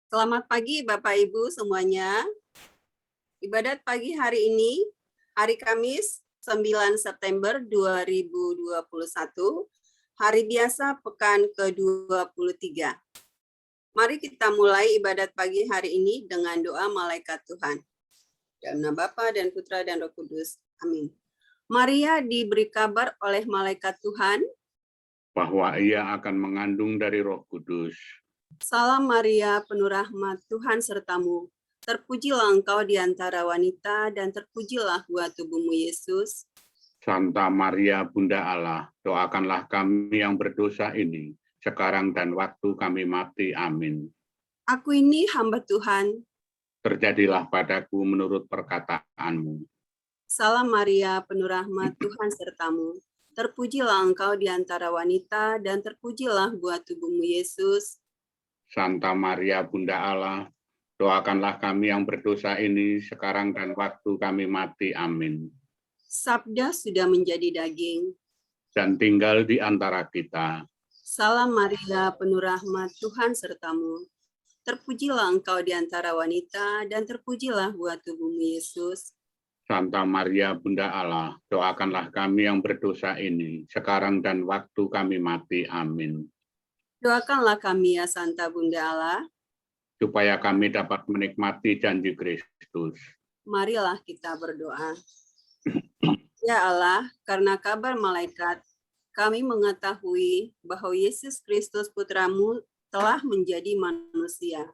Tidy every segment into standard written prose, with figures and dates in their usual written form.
Selamat pagi Bapak Ibu semuanya. Ibadat pagi hari ini, hari Kamis 9 September 2021, hari biasa pekan ke-23. Mari kita mulai ibadat pagi hari ini dengan doa malaikat Tuhan. Dalam nama Bapa dan Putra dan Roh Kudus. Amin. Maria diberi kabar oleh malaikat Tuhan bahwa ia akan mengandung dari Roh Kudus. Salam Maria, penuh rahmat, Tuhan sertamu. Terpujilah engkau di antara wanita, dan terpujilah buah tubuhmu, Yesus. Santa Maria, Bunda Allah, doakanlah kami yang berdosa ini, sekarang dan waktu kami mati. Amin. Aku ini hamba Tuhan. Terjadilah padaku menurut perkataanmu. Salam Maria, penuh rahmat, Tuhan sertamu. Terpujilah engkau di antara wanita, dan terpujilah buah tubuhmu, Yesus. Santa Maria, Bunda Allah, doakanlah kami yang berdosa ini, sekarang dan waktu kami mati. Amin. Sabda sudah menjadi daging dan tinggal di antara kita. Salam Maria, penuh rahmat, Tuhan sertamu. Terpujilah engkau di antara wanita, dan terpujilah buah tubuhmu, Yesus. Santa Maria, Bunda Allah, doakanlah kami yang berdosa ini, sekarang dan waktu kami mati. Amin. Doakanlah kami ya Santa Bunda Allah, supaya kami dapat menikmati janji Kristus. Marilah kita berdoa. Ya Allah, karena kabar malaikat, kami mengetahui bahwa Yesus Kristus Putramu telah menjadi manusia.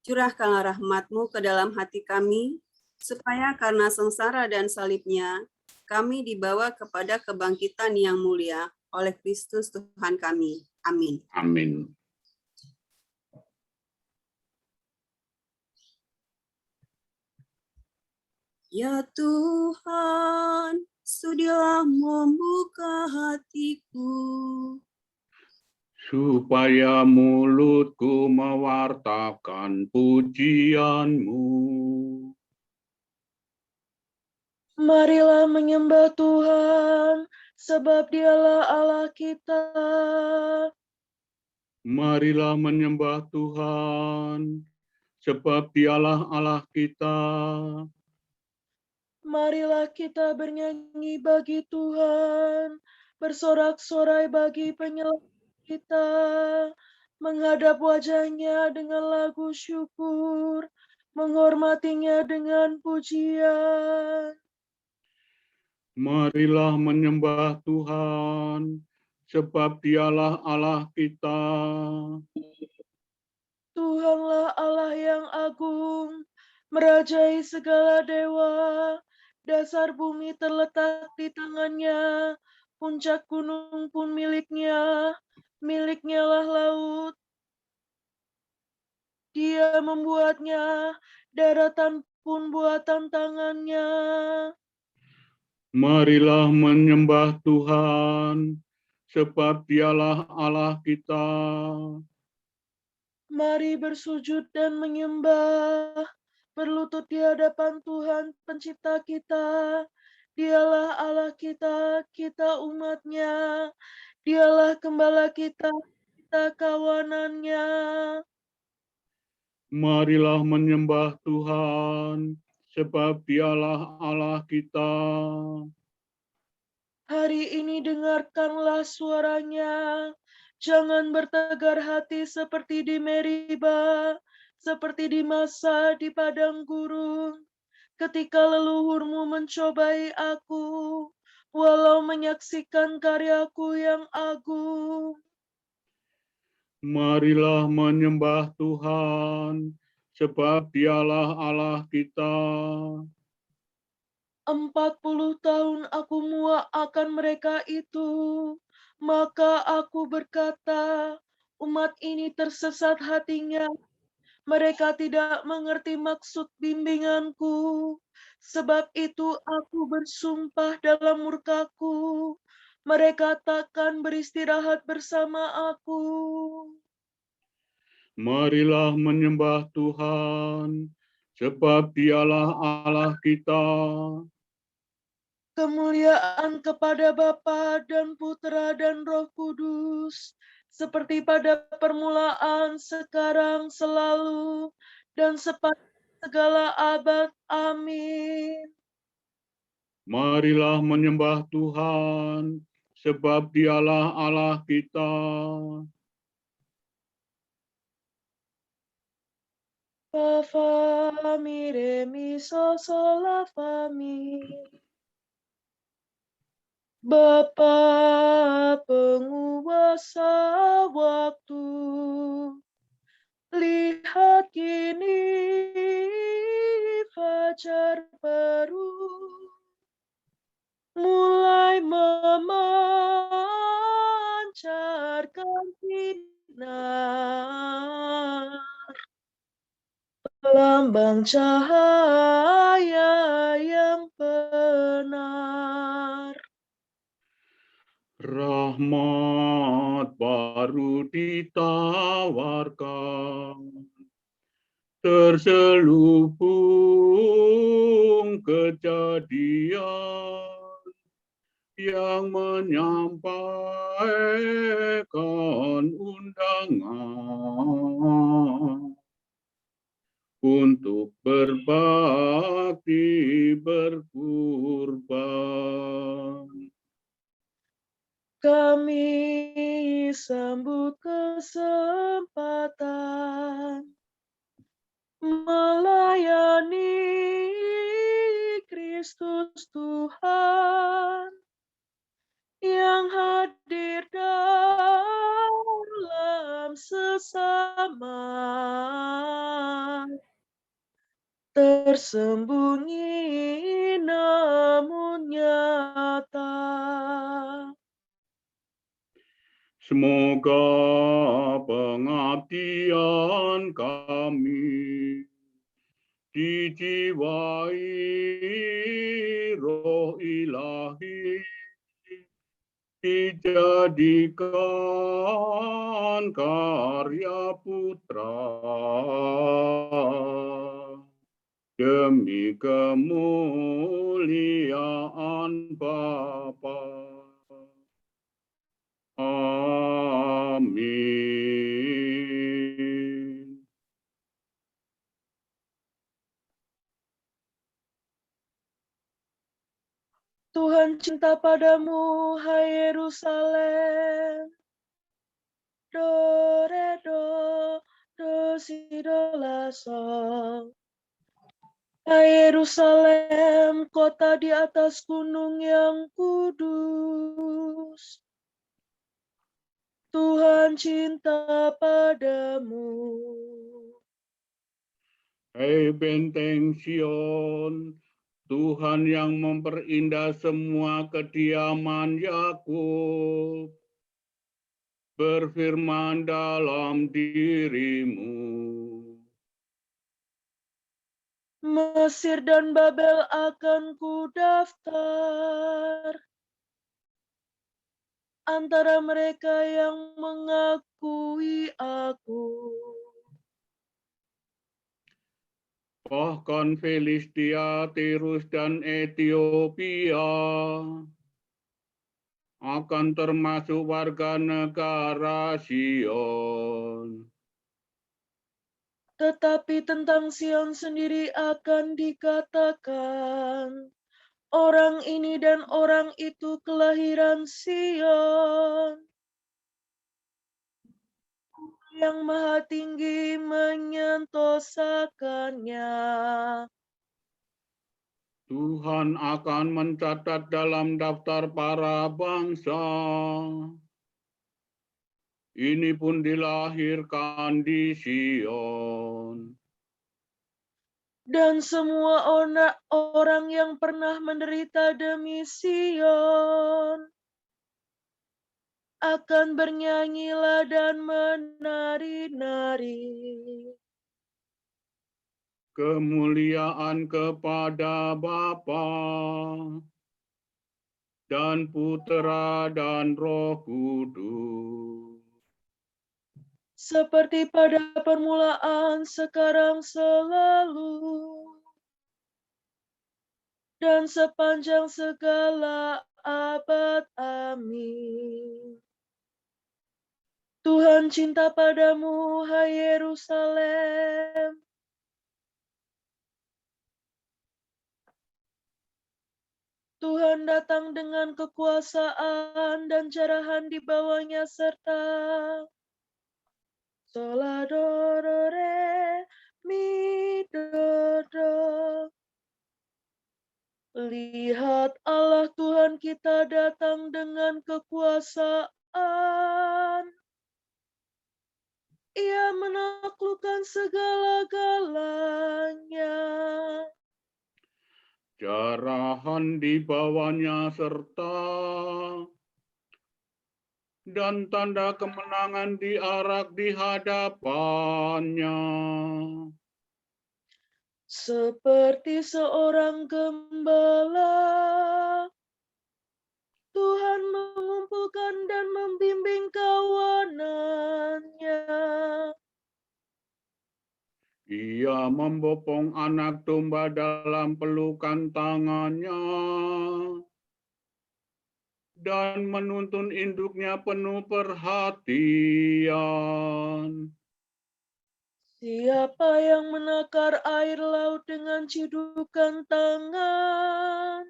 Curahkanlah rahmat-Mu ke dalam hati kami, supaya karena sengsara dan salibnya, kami dibawa kepada kebangkitan yang mulia oleh Kristus Tuhan kami. Amin. Amin. Ya Tuhan, sudilah membuka hatiku, supaya mulutku mewartakan pujian-Mu. Marilah menyembah Tuhan, sebab Dialah Allah kita. Marilah menyembah Tuhan, sebab Dialah Allah kita. Marilah kita bernyanyi bagi Tuhan, bersorak-sorai bagi penyelamat kita, menghadap wajah-Nya dengan lagu syukur, menghormatinya dengan pujian. Marilah menyembah Tuhan, sebab Dialah Allah kita. Tuhanlah Allah yang agung, merajai segala dewa. Dasar bumi terletak di tangan-Nya, puncak gunung pun milik-Nya, milik-Nya lah laut. Dia membuatnya, daratan pun buatan tangan-Nya. Marilah menyembah Tuhan, sebab Dialah Allah kita. Mari bersujud dan menyembah, berlutut di hadapan Tuhan pencipta kita. Dialah Allah kita, kita umat-Nya. Dialah gembala kita, kita kawanan-Nya. Marilah menyembah Tuhan, sebab Dialah Allah kita. Hari ini dengarkanlah suara-Nya. Jangan bertegar hati seperti di Meriba, seperti di Masa di padang gurun. Ketika leluhurmu mencobai aku, walau menyaksikan karyaku yang agung. Marilah menyembah Tuhan, sebab Dialah Allah kita. 40 tahun aku muak akan mereka itu, maka aku berkata, umat ini tersesat hatinya. Mereka tidak mengerti maksud bimbinganku. Sebab itu aku bersumpah dalam murkaku, mereka takkan beristirahat bersama aku. Marilah menyembah Tuhan, sebab Dialah Allah kita. Kemuliaan kepada Bapa dan Putra dan Roh Kudus, seperti pada permulaan, sekarang, selalu, dan sepanjang segala abad. Amin. Marilah menyembah Tuhan, sebab Dialah Allah kita. Fa fa mi re mi so sol la fa mi. Bapa penguasa waktu, lihat kini fajar baru mulai memancarkan sinar, lambang cahaya yang benar. Rahmat baru ditawarkan, terselubung kejadian yang menyampaikan undangan untuk berbakti berkurban. Kami sambut kesempatan melayani Kristus Tuhan yang hadir dalam sesama, tersembunyi namun nyata. Semoga pengabdian kami dijiwai roh ilahi, dijadikan karya putra demi kemuliaan Bapa. Amin. Tuhan cinta padamu, hai Yerusalem. Do, re, do, si, do, la, sol. Hai Yerusalem, kota di atas gunung yang kudus. Tuhan cinta padamu. Hei benteng Sion, Tuhan yang memperindah semua kediaman Yakub, berfirman dalam dirimu. Mesir dan Babel akan kudaftar antara mereka yang mengakui aku. Bahkan Filistia, Tirus, dan Ethiopia akan termasuk warga negara Sion. Tetapi tentang Sion sendiri akan dikatakan, orang ini dan orang itu kelahiran Sion. Yang Maha Tinggi menyentosakannya. Tuhan akan mencatat dalam daftar para bangsa. Ini pun dilahirkan di Sion. Dan semua orang yang pernah menderita demi Sion akan bernyanyilah dan menari-nari. Kemuliaan kepada Bapa dan Putera dan Roh Kudus. Seperti pada permulaan, sekarang, selalu, dan sepanjang segala abad. Amin. Tuhan cinta padamu, hai Yerusalem. Tuhan datang dengan kekuasaan dan cerahan di bawahnya serta Sola do do re mi do do. Lihat Allah Tuhan kita datang dengan kekuasaan. Ia menaklukkan segala-galanya. Cerahan di bawahnya serta dan tanda kemenangan diarak di hadapannya. Seperti seorang gembala, Tuhan mengumpulkan dan membimbing kawanannya. Ia membopong anak domba dalam pelukan tangannya dan menuntun induknya penuh perhatian. Siapa yang menakar air laut dengan cidukan tangan,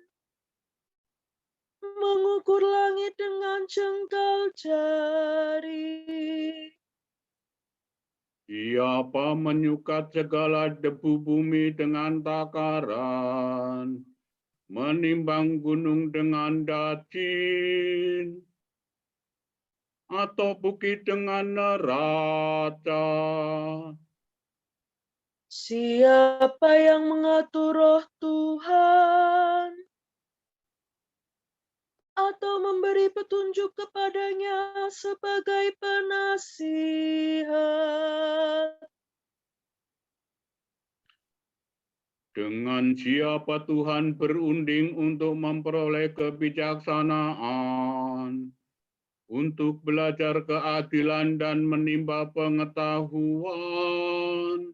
mengukur langit dengan jengkal jari. Siapa menyukat segala debu bumi dengan takaran, menimbang gunung dengan dacin, atau bukit dengan neraca. Siapa yang mengatur roh Tuhan, atau memberi petunjuk kepadanya sebagai penasihat. Dengan siapa Tuhan berunding untuk memperoleh kebijaksanaan, untuk belajar keadilan dan menimba pengetahuan,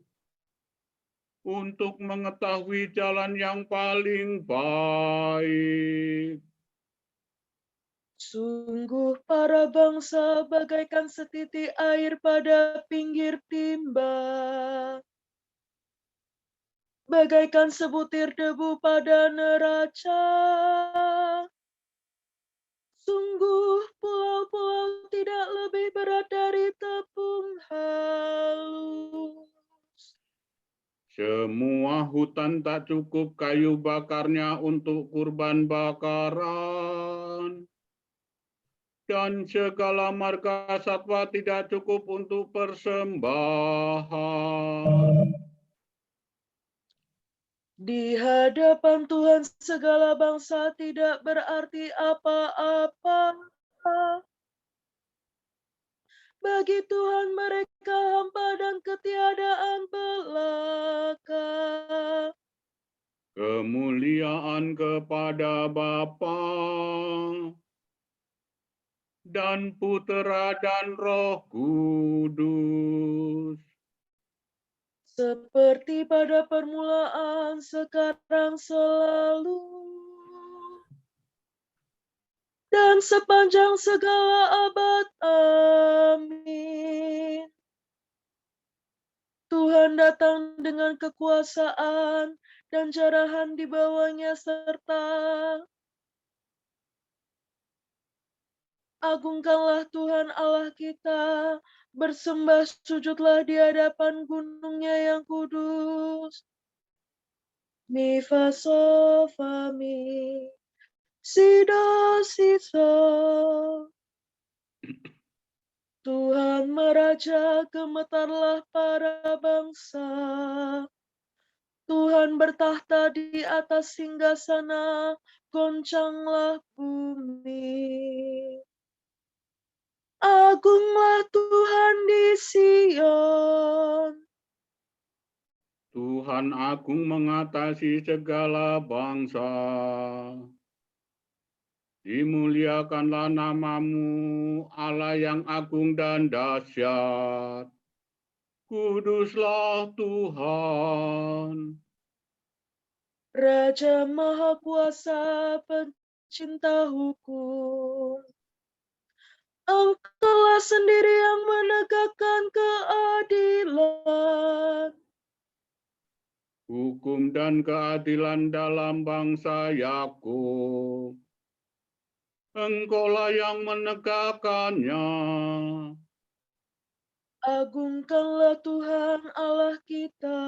untuk mengetahui jalan yang paling baik. Sungguh para bangsa bagaikan setitik air pada pinggir timba, bagaikan sebutir debu pada neraca. Sungguh pulau-pulau tidak lebih berat dari tepung halus. Semua hutan tak cukup kayu bakarnya untuk kurban bakaran, dan segala marga satwa tidak cukup untuk persembahan. Di hadapan Tuhan segala bangsa tidak berarti apa-apa. Bagi Tuhan mereka hampa dan ketiadaan belaka. Kemuliaan kepada Bapa dan Putera dan Roh Kudus. Seperti pada permulaan, sekarang, selalu, dan sepanjang segala abad. Amin. Tuhan datang dengan kekuasaan dan cerahan di bawahnya serta agungkanlah Tuhan Allah kita, bersembah sujudlah di hadapan gunungnya yang kudus. Mi fa sol fa mi si do si sol. Tuhan meraja, gemetarlah para bangsa. Tuhan bertahta di atas singgasana, goncanglah bumi. Agunglah Tuhan di Sion. Tuhan agung mengatasi segala bangsa. Dimuliakanlah namamu, Allah yang agung dan dahsyat. Kuduslah Tuhan. Raja Maha Kuasa, pencinta hukum. Engkaulah sendiri yang kebenaran dan keadilan dalam bangsa Yakub. Engkaulah yang menegakkannya. Agungkanlah Tuhan Allah kita.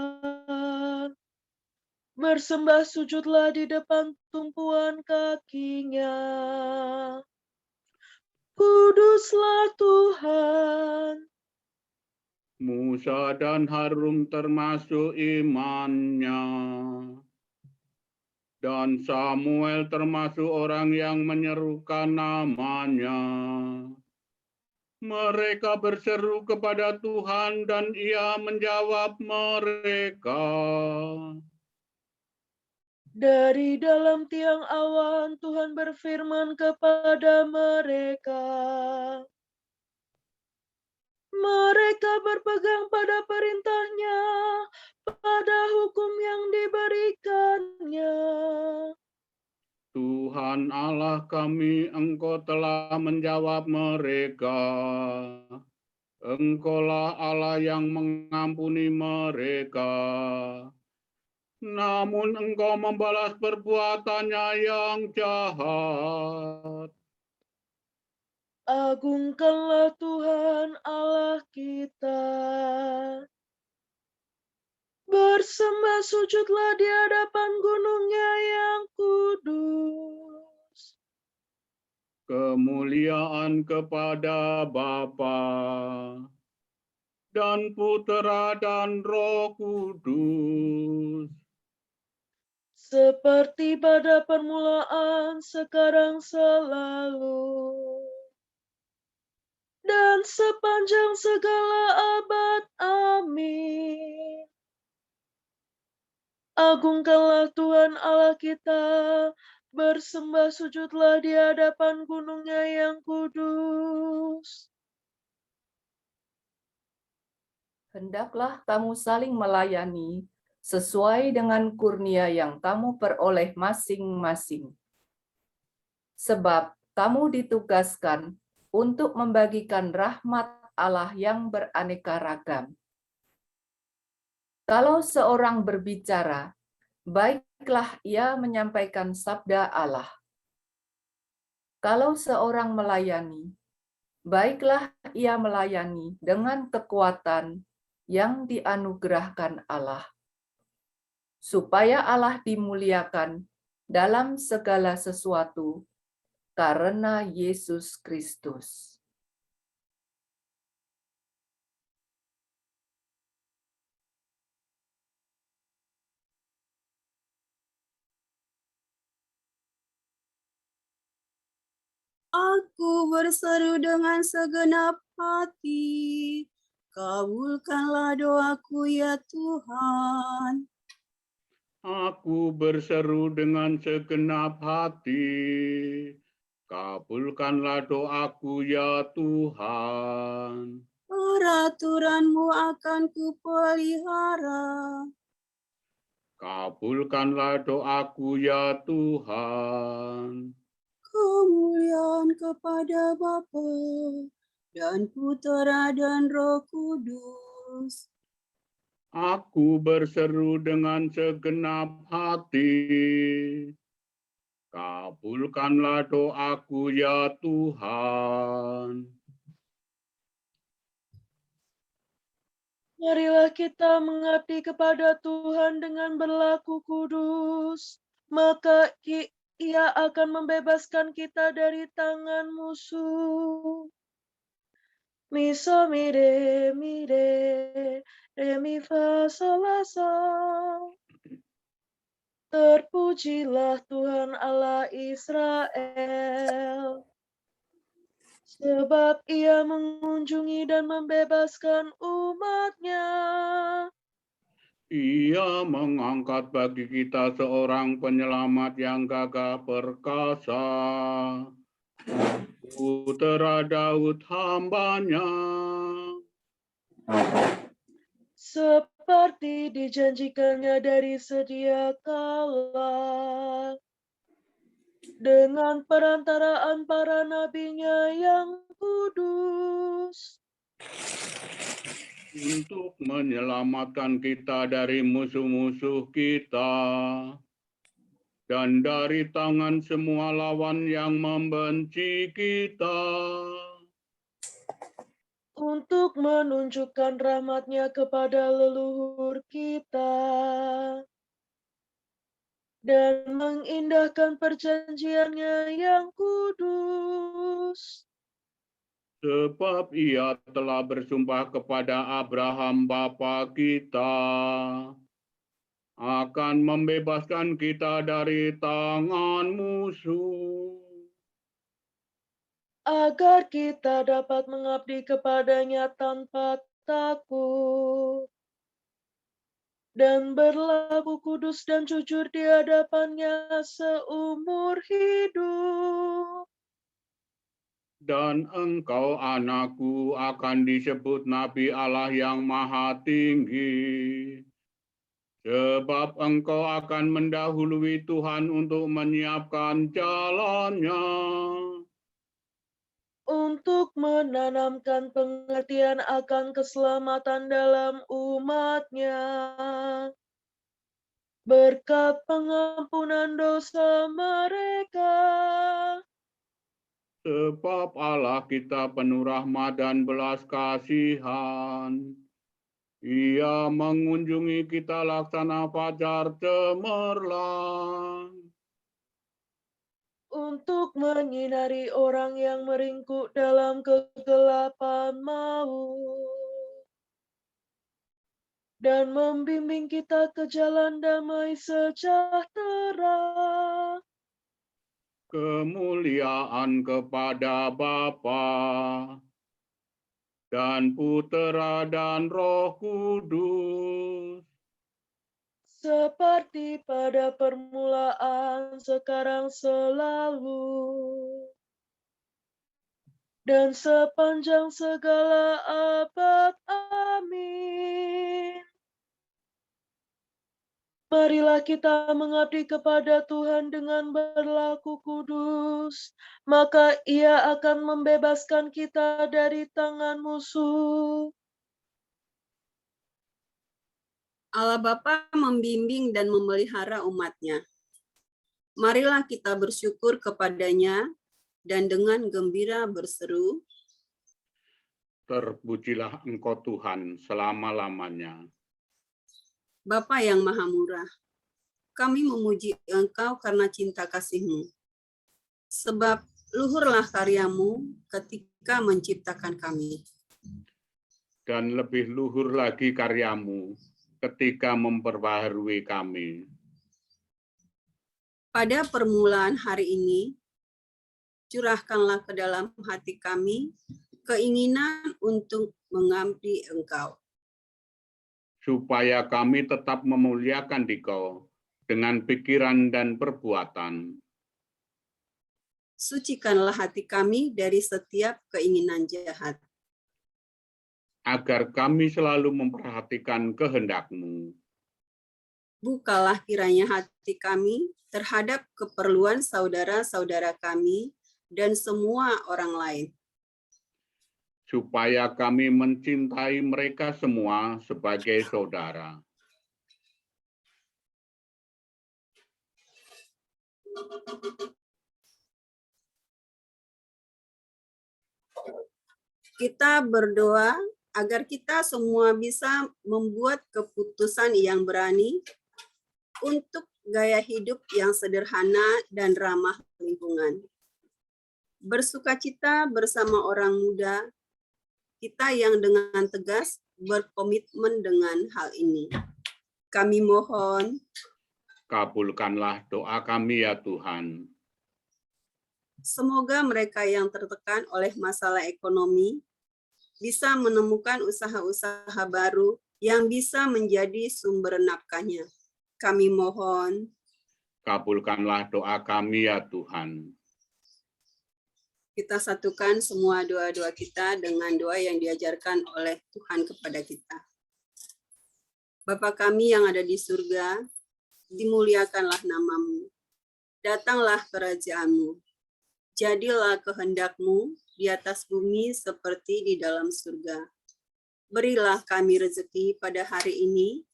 Bersembah sujudlah di depan tumpuan kakinya. Kuduslah Tuhan. Musa dan Harun termasuk imannya. Dan Samuel termasuk orang yang menyerukan namanya. Mereka berseru kepada Tuhan dan Ia menjawab mereka. Dari dalam tiang awan Tuhan berfirman kepada mereka. Mereka berpegang pada perintahnya, pada hukum yang diberikannya. Tuhan Allah kami, Engkau telah menjawab mereka. Engkaulah Allah yang mengampuni mereka. Namun Engkau membalas perbuatannya yang jahat. Agungkanlah Tuhan Allah kita. Bersembah sujudlah di hadapan gunungnya yang kudus. Kemuliaan kepada Bapa dan Putera dan Roh Kudus. Seperti pada permulaan, sekarang, selalu. Dan sepanjang segala abad. Amin. Agungkanlah Tuhan Allah kita, bersembah sujudlah di hadapan gunungnya yang kudus. Hendaklah kamu saling melayani sesuai dengan kurnia yang kamu peroleh masing-masing. Sebab kamu ditugaskan untuk membagikan rahmat Allah yang beraneka ragam. Kalau seorang berbicara, baiklah ia menyampaikan sabda Allah. Kalau seorang melayani, baiklah ia melayani dengan kekuatan yang dianugerahkan Allah, supaya Allah dimuliakan dalam segala sesuatu karena Yesus Kristus. Aku berseru dengan segenap hati, kabulkanlah doaku ya Tuhan. Aku berseru dengan segenap hati, kabulkanlah doaku ya Tuhan. Peraturan-Mu akan kupelihara. Kabulkanlah doaku ya Tuhan. Kemuliaan kepada Bapa dan Putera dan Roh Kudus. Aku berseru dengan segenap hati, kabulkanlah doaku ya Tuhan. Marilah kita mengabdi kepada Tuhan dengan berlaku kudus, maka Ia akan membebaskan kita dari tangan musuh. Miso mire mire, re mi fa sol la sol. Terpujilah Tuhan Allah Israel, sebab Ia mengunjungi dan membebaskan umat-Nya. Ia mengangkat bagi kita seorang penyelamat yang gagah perkasa, Putera Daud hamba-Nya. Seperti dijanjikannya dari sedia kala, dengan perantaraan para nabi-Nya yang kudus. untuk menyelamatkan kita dari musuh-musuh kita dan dari tangan semua lawan yang membenci kita, untuk menunjukkan rahmat-Nya kepada leluhur kita dan mengindahkan perjanjian-Nya yang kudus. sebab Ia telah bersumpah kepada Abraham bapa kita akan membebaskan kita dari tangan musuh, agar kita dapat mengabdi kepada-Nya tanpa takut dan berlaku kudus dan jujur di hadapan-Nya seumur hidup. dan engkau anakku akan disebut Nabi Allah yang Maha Tinggi. Sebab engkau akan mendahului Tuhan untuk menyiapkan jalannya, Untuk menanamkan pengertian akan keselamatan dalam umat-Nya, berkat pengampunan dosa mereka. sebab Allah kita penuh rahmat dan belas kasihan. Ia mengunjungi kita laksana fajar cemerlang, Untuk menyinari orang yang meringkuk dalam kegelapan maut, dan membimbing kita ke jalan damai sejahtera. kemuliaan kepada Bapa dan Putera dan Roh Kudus, Seperti pada permulaan, sekarang, selalu, dan sepanjang segala abad. Amin. Marilah kita mengabdi kepada Tuhan dengan berlaku kudus, maka Ia akan membebaskan kita dari tangan musuh. Allah Bapa membimbing dan memelihara umat-Nya. Marilah kita bersyukur kepada-Nya dan dengan gembira berseru, terpujilah Engkau Tuhan selama-lamanya. Bapa yang Maha Murah, kami memuji Engkau karena cinta kasih-Mu. Sebab luhurlah karya-Mu ketika menciptakan kami. Dan lebih luhur lagi karya-Mu ketika memperbaharui kami. Pada permulaan hari ini, curahkanlah ke dalam hati kami keinginan untuk mengabdi Engkau. Supaya kami tetap memuliakan Dikau dengan pikiran dan perbuatan. Sucikanlah hati kami dari setiap keinginan jahat. Agar kami selalu memperhatikan kehendak-Mu. Bukalah kiranya hati kami terhadap keperluan saudara-saudara kami dan semua orang lain. Supaya kami mencintai mereka semua sebagai saudara. Kita berdoa agar kita semua bisa membuat keputusan yang berani untuk gaya hidup yang sederhana dan ramah lingkungan. Bersukacita bersama orang muda, kita yang dengan tegas berkomitmen dengan hal ini. Kami mohon, Kabulkanlah doa kami ya Tuhan. semoga mereka yang tertekan oleh masalah ekonomi bisa menemukan usaha-usaha baru yang bisa menjadi sumber nafkahnya. Kami mohon, Kabulkanlah doa kami ya Tuhan. kita satukan semua doa-doa kita dengan doa yang diajarkan oleh Tuhan kepada kita. Bapa kami yang ada di surga, dimuliakanlah nama-Mu. Datanglah kerajaan-Mu. Jadilah kehendak-Mu di atas bumi seperti di dalam surga. Berilah kami rezeki pada hari ini,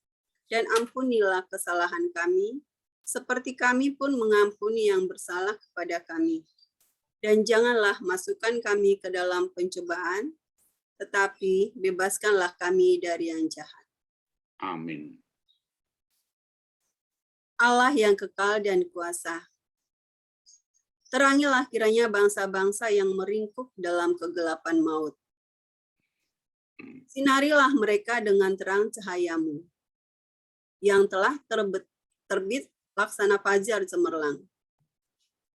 dan ampunilah kesalahan kami, seperti kami pun mengampuni yang bersalah kepada kami. Dan janganlah masukkan kami ke dalam pencobaan, tetapi bebaskanlah kami dari yang jahat. Amin. Allah yang kekal dan kuasa, terangilah kiranya bangsa-bangsa yang meringkuk dalam kegelapan maut. Sinarilah mereka dengan terang cahayamu, yang telah terbit laksana fajar cemerlang,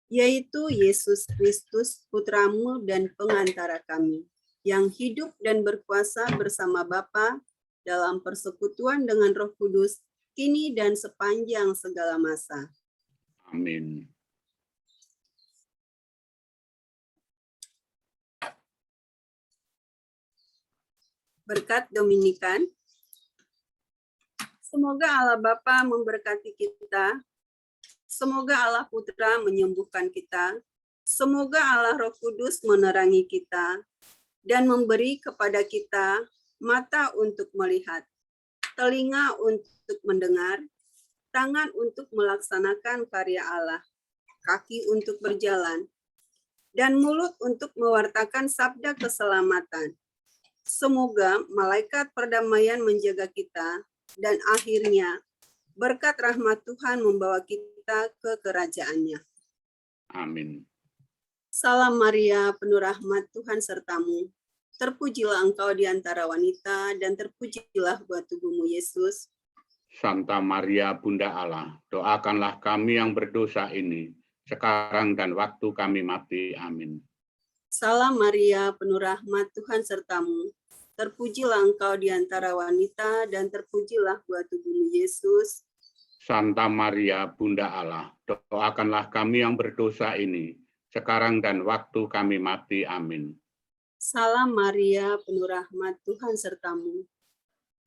yaitu Yesus Kristus, Putramu dan pengantara kami, yang hidup dan berkuasa bersama Bapa dalam persekutuan dengan Roh Kudus, kini dan sepanjang segala masa. Amin. Berkat Dominikan, semoga Allah Bapa memberkati kita, semoga Allah Putra menyembuhkan kita, semoga Allah Roh Kudus menerangi kita, dan memberi kepada kita mata untuk melihat, telinga untuk mendengar, tangan untuk melaksanakan karya Allah, kaki untuk berjalan, dan mulut untuk mewartakan sabda keselamatan. Semoga malaikat perdamaian menjaga kita, dan akhirnya berkat rahmat Tuhan membawa kita ke kerajaan-Nya. Amin. Salam Maria, penuh rahmat, Tuhan sertamu. Terpujilah engkau di antara wanita, dan terpujilah buah tubuhmu, Yesus. Santa Maria Bunda Allah, doakanlah kami yang berdosa ini, sekarang dan waktu kami mati. Amin. Salam Maria, penuh rahmat, Tuhan sertamu. Terpujilah engkau di antara wanita, dan terpujilah buah tubuhmu, Yesus. Santa Maria Bunda Allah, doakanlah kami yang berdosa ini, sekarang dan waktu kami mati. Amin. Salam Maria, penuh rahmat, Tuhan sertamu.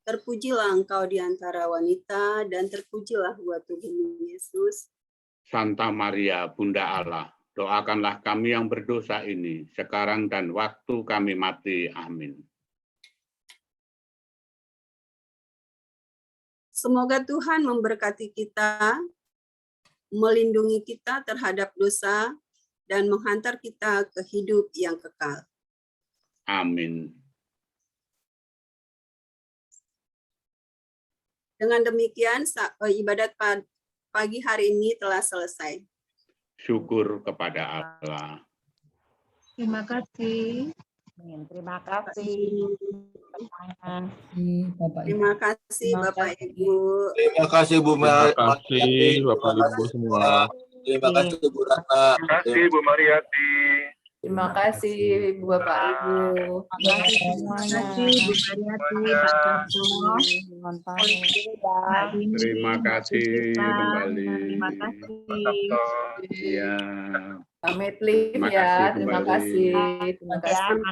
Terpujilah engkau di antara wanita, dan terpujilah buah tubuhmu, Yesus. Santa Maria Bunda Allah, doakanlah kami yang berdosa ini, sekarang dan waktu kami mati. Amin. Semoga Tuhan memberkati kita, melindungi kita terhadap dosa, dan menghantar kita ke hidup yang kekal. Amin. Dengan demikian, ibadat pagi hari ini telah selesai. Syukur kepada Allah. Terima kasih. Terima kasih. Terima kasih Bapak Ibu. Terima kasih Bu Terima kasih Bapak Ibu semua. Terima kasih Bu Ratna. Terima kasih Bu Mariati. Terima kasih Bapak Ibu. Terima kasih semuanya. Bu Mariati, Pak Sabto, Terima kasih kembali. Terima kasih. Iya. Pamit live Terima ya. kasih Terima kembali. kasih. Terima kasih.